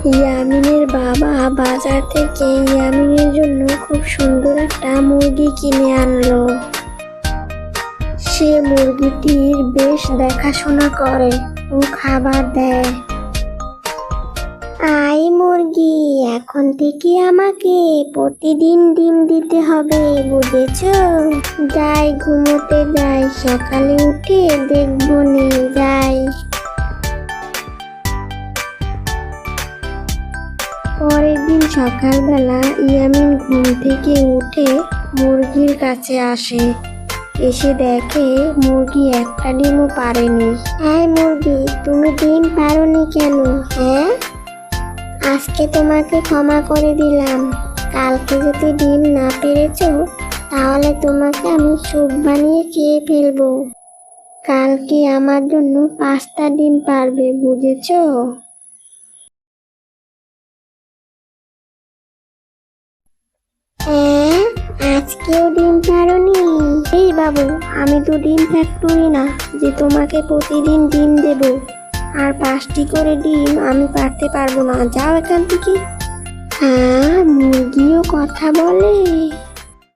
ইয়ামিনের বাবা বাজার থেকে ইয়ামিনের জন্য খুব সুন্দর একটা মুরগি কিনে আনলো। সে মুরগিটির বেশ দেখাশোনা করে ও খাবার দেয়। আই মুরগি, এখন থেকে আমাকে প্রতিদিন ডিম দিতে হবে, বুঝেছো? যাই ঘুমোতে যাই, সকালে উঠে দেখবো নে। যাই। পরের দিন সকালবেলা ইয়ামিন ঘুম থেকে উঠে মুরগির কাছে আসে। এসে দেখে মুরগি একটা ডিমও পারেনি। এই মুরগি, তুমি ডিম পারোনি কেন? হ্যাঁ, আজকে তোমাকে ক্ষমা করে দিলাম। কালকে যদি ডিম না পেরেছো তাহলে তোমাকে আমি স্যুপ বানিয়ে খেয়ে ফেলবো। কালকে আমার জন্য 5টা ডিম পারবে, বুঝেছো? হ্যাঁ, আজকেও ডিম পারোনি? এই বাবু, আমি তো ডিম ফ্যাক্টরি না যে তোমাকে প্রতিদিন ডিম দেব। আর 5টি করে ডিম আমি পারতে পারবো না, যাও এখান থেকে। হ্যাঁ, মুরগিও কথা বলে।